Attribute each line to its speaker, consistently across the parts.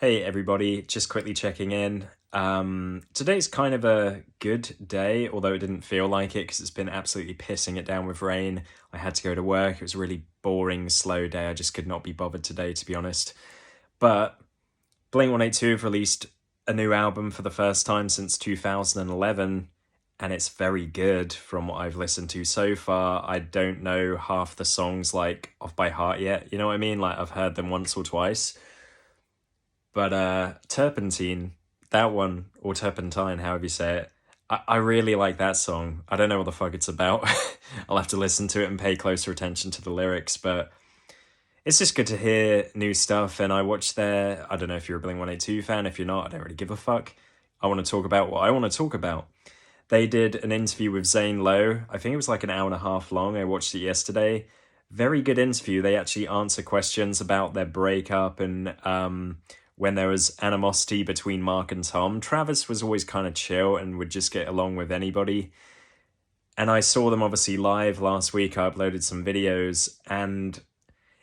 Speaker 1: Hey everybody, just quickly checking in. Today's kind of a good day, although it didn't feel like it because it's been absolutely pissing it down with rain. I had to go to work. It was a really boring, slow day. I just could not be bothered today, to be honest. But Blink-182 have released a new album for the first time since 2011, and it's very good from what I've listened to so far. I don't know half the songs like off by heart yet, you know what I mean? Like I've heard them once or twice. But Turpentine, that one, or Turpentine, however you say it, I really like that song. I don't know what the fuck it's about. I'll have to listen to it and pay closer attention to the lyrics, but it's just good to hear new stuff. And I watched their, I don't know if you're a Blink 182 fan. If you're not, I don't really give a fuck. I want to talk about what I want to talk about. They did an interview with Zane Lowe. I think it was like an hour and a half long. I watched it yesterday. Very good interview. They actually answer questions about their breakup and when there was animosity between Mark and Tom. Travis was always kind of chill and would just get along with anybody. And I saw them obviously live last week. I uploaded some videos and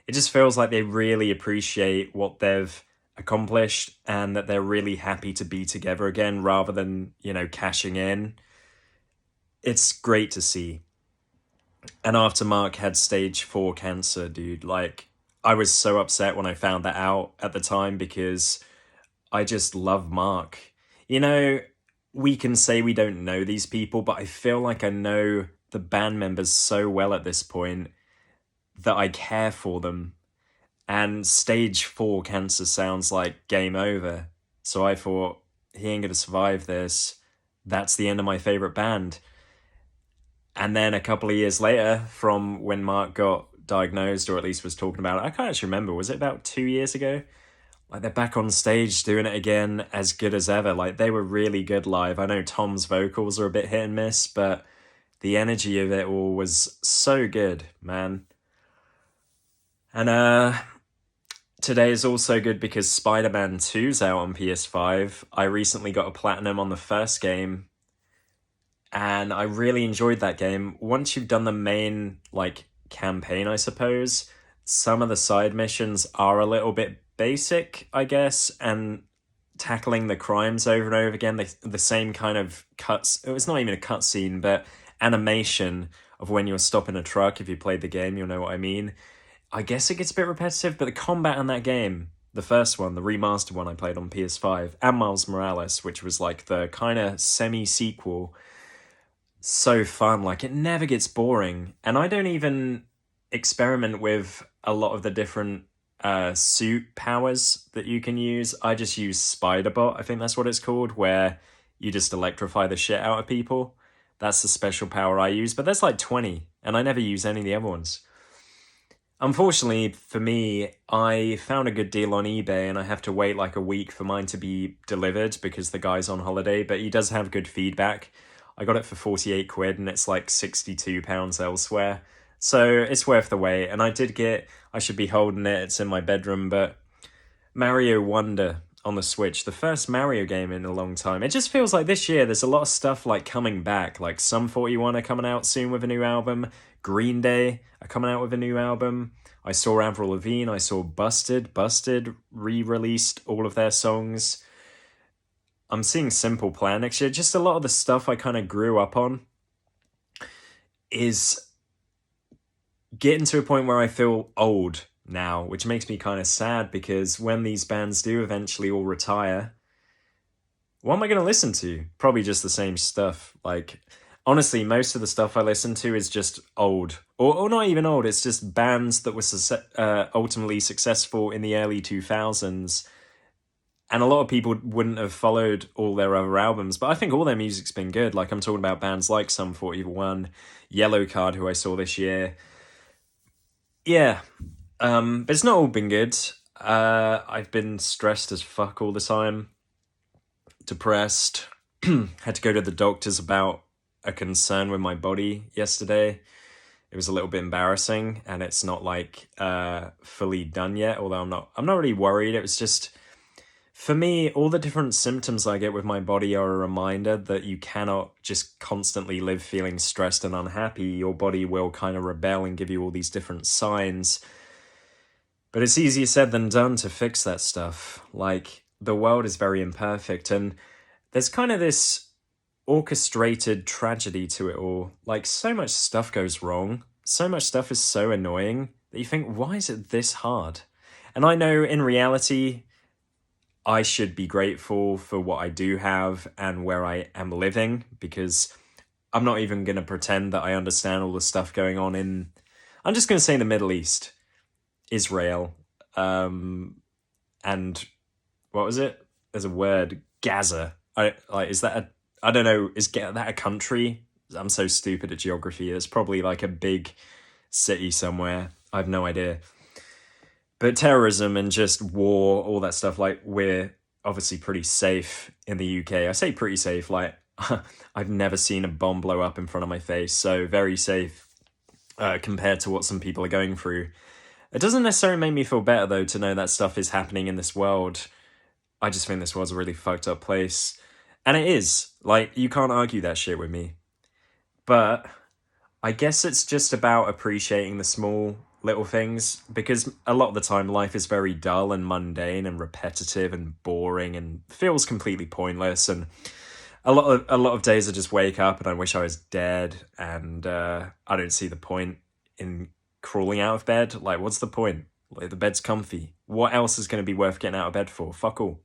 Speaker 1: it just feels like they really appreciate what they've accomplished and that they're really happy to be together again rather than, cashing in. It's great to see. And after Mark had stage 4 cancer, dude, like, I was so upset when I found that out at the time because I just love Mark. You know, we can say we don't know these people, but I feel like I know the band members so well at this point that I care for them. And stage 4 cancer sounds like game over. So I thought, he ain't gonna survive this. That's the end of my favorite band. And then a couple of years later, from when Mark got diagnosed, or at least was talking about it, I can't actually remember, was it about 2 years ago? Like, they're back on stage doing it again as good as ever. Like, they were really good live. I know Tom's vocals are a bit hit and miss, but the energy of it all was so good, man. And today is also good because Spider-Man 2's out on PS5. I recently got a platinum on the first game, and I really enjoyed that game. Once you've done the main, campaign, I suppose, some of the side missions are a little bit basic, I guess, and tackling the crimes over and over again, the same kind of cuts. It was not even a cutscene, but animation of when you're stopping a truck. If you played the game, you'll know what I mean. I guess it gets a bit repetitive, but the combat in that game, the first one, the remastered one I played on PS5, and Miles Morales, which was like the kind of semi-sequel, so fun. Like, it never gets boring. And I don't even experiment with a lot of the different suit powers that you can use. I just use Spider-Bot, I think that's what it's called, where you just electrify the shit out of people. That's the special power I use, but there's like 20, and I never use any of the other ones. Unfortunately for me, I found a good deal on eBay and I have to wait like a week for mine to be delivered because the guy's on holiday, but he does have good feedback. I got it for 48 quid and it's like £62 elsewhere. So it's worth the wait. And I should be holding it, it's in my bedroom, but Mario Wonder on the Switch, the first Mario game in a long time. It just feels like this year there's a lot of stuff like coming back. Like Sum 41 are coming out soon with a new album. Green Day are coming out with a new album. I saw Avril Lavigne, I saw Busted. Busted re-released all of their songs. I'm seeing Simple Plan next year. Just a lot of the stuff I kind of grew up on is getting to a point where I feel old now, which makes me kind of sad because when these bands do eventually all retire, what am I going to listen to? Probably just the same stuff. Like, honestly, most of the stuff I listen to is just old. Or not even old, it's just bands that were ultimately successful in the early 2000s. And a lot of people wouldn't have followed all their other albums, but I think all their music's been good. Like, I'm talking about bands like Sum 41, Yellowcard, who I saw this year. Yeah, but it's not all been good. I've been stressed as fuck all the time, depressed. Had to go to the doctors about a concern with my body yesterday. It was a little bit embarrassing, and it's not like fully done yet. Although I'm not really worried. It was just, for me, all the different symptoms I get with my body are a reminder that you cannot just constantly live feeling stressed and unhappy. Your body will kind of rebel and give you all these different signs. But it's easier said than done to fix that stuff. Like, the world is very imperfect, and there's kind of this orchestrated tragedy to it all. Like, so much stuff goes wrong, so much stuff is so annoying that you think, why is it this hard? And I know in reality, I should be grateful for what I do have and where I am living, because I'm not even going to pretend that I understand all the stuff going on in, I'm just going to say the Middle East, Israel, and what was it? There's a word, Gaza. Is that I don't know, is that a country? I'm so stupid at geography. It's probably like a big city somewhere. I have no idea. But terrorism and just war, all that stuff, like, we're obviously pretty safe in the UK. I say pretty safe, like, I've never seen a bomb blow up in front of my face, so very safe compared to what some people are going through. It doesn't necessarily make me feel better, though, to know that stuff is happening in this world. I just think this world's a really fucked up place. And it is. Like, you can't argue that shit with me. But I guess it's just about appreciating the small little things, because a lot of the time life is very dull and mundane and repetitive and boring and feels completely pointless, and a lot of days I just wake up and I wish I was dead, and I don't see the point in crawling out of bed. Like, what's the point? Like, the bed's comfy. What else is going to be worth getting out of bed for? Fuck all.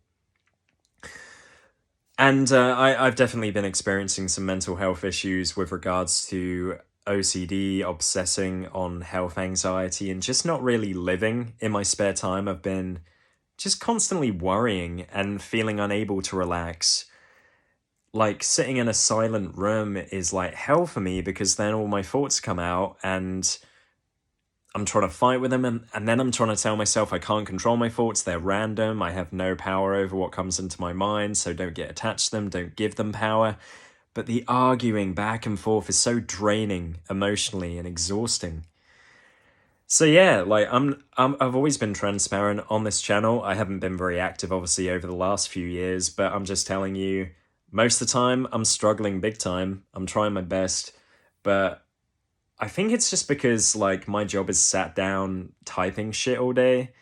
Speaker 1: And I've definitely been experiencing some mental health issues with regards to OCD, obsessing on health anxiety, and just not really living in my spare time. I've been just constantly worrying and feeling unable to relax. Like, sitting in a silent room is like hell for me, because then all my thoughts come out and I'm trying to fight with them, and then I'm trying to tell myself I can't control my thoughts, they're random, I have no power over what comes into my mind, so don't get attached to them, don't give them power. But the arguing back and forth is so draining emotionally and exhausting. So yeah, like, I've always been transparent on this channel. I haven't been very active, obviously, over the last few years, but I'm just telling you, most of the time I'm struggling big time. I'm trying my best, but I think it's just because, like, my job is sat down typing shit all day.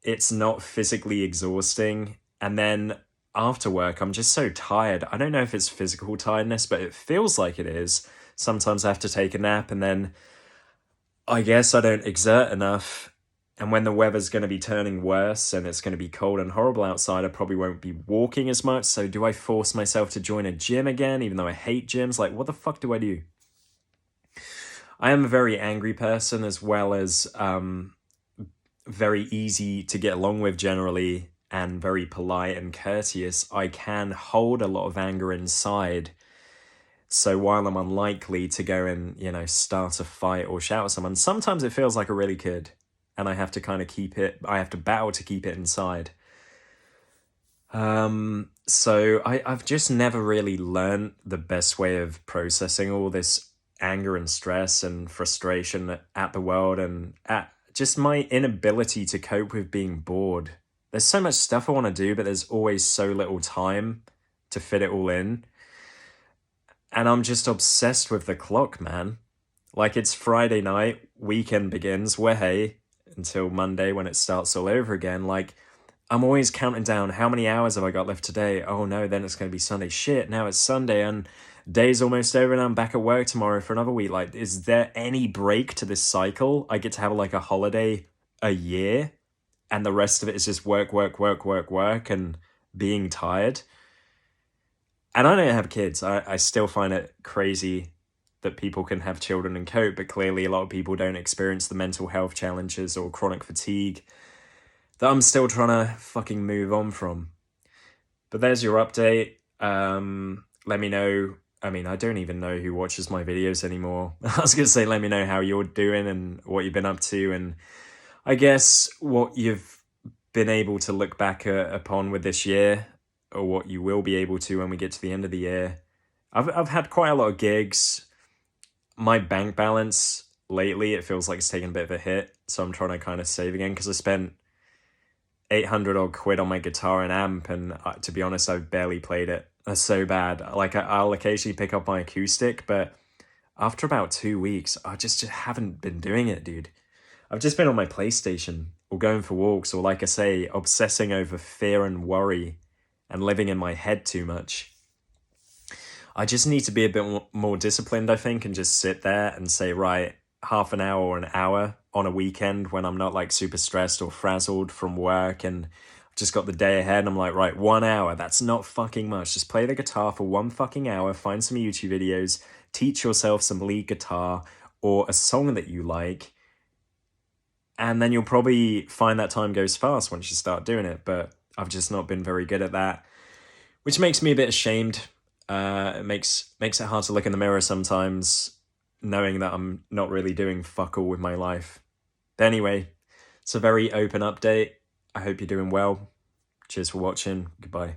Speaker 1: It's not physically exhausting. And then after work, I'm just so tired. I don't know if it's physical tiredness, but it feels like it is. Sometimes I have to take a nap, and then I guess I don't exert enough. And when the weather's going to be turning worse and it's going to be cold and horrible outside, I probably won't be walking as much. So do I force myself to join a gym again, even though I hate gyms? Like, what the fuck do I do? I am a very angry person, as well as very easy to get along with generally, and very polite and courteous. I can hold a lot of anger inside. So while I'm unlikely to go and, start a fight or shout at someone, sometimes it feels like I really could. And I have to kind of I have to battle to keep it inside. So I've just never really learned the best way of processing all this anger and stress and frustration at the world, and at just my inability to cope with being bored. There's so much stuff I want to do, but there's always so little time to fit it all in. And I'm just obsessed with the clock, man. Like, it's Friday night, weekend begins, hey, until Monday when it starts all over again. Like, I'm always counting down, how many hours have I got left today? Oh no, then it's going to be Sunday. Shit, now it's Sunday and day's almost over and I'm back at work tomorrow for another week. Like, is there any break to this cycle? I get to have like a holiday a year, and the rest of it is just work, work, work, work, work, and being tired. And I don't have kids. I still find it crazy that people can have children and cope, but clearly a lot of people don't experience the mental health challenges or chronic fatigue that I'm still trying to fucking move on from. But there's your update. Let me know. I mean, I don't even know who watches my videos anymore. I was going to say, let me know how you're doing and what you've been up to, and I guess what you've been able to look back upon with this year, or what you will be able to when we get to the end of the year. I've had quite a lot of gigs. My bank balance lately, it feels like it's taken a bit of a hit, so I'm trying to kind of save again, because I spent 800 odd quid on my guitar and amp, and to be honest, I've barely played it. That's so bad. Like, I'll occasionally pick up my acoustic, but after about 2 weeks, I just haven't been doing it, dude. I've just been on my PlayStation or going for walks, or like I say, obsessing over fear and worry and living in my head too much. I just need to be a bit more disciplined, I think, and just sit there and say, right, half an hour or an hour on a weekend when I'm not like super stressed or frazzled from work and I've just got the day ahead. And I'm like, right, 1 hour, that's not fucking much. Just play the guitar for 1 fucking hour, find some YouTube videos, teach yourself some lead guitar or a song that you like. And then you'll probably find that time goes fast once you start doing it. But I've just not been very good at that, which makes me a bit ashamed. It makes it hard to look in the mirror sometimes, knowing that I'm not really doing fuck all with my life. But anyway, it's a very open update. I hope you're doing well. Cheers for watching. Goodbye.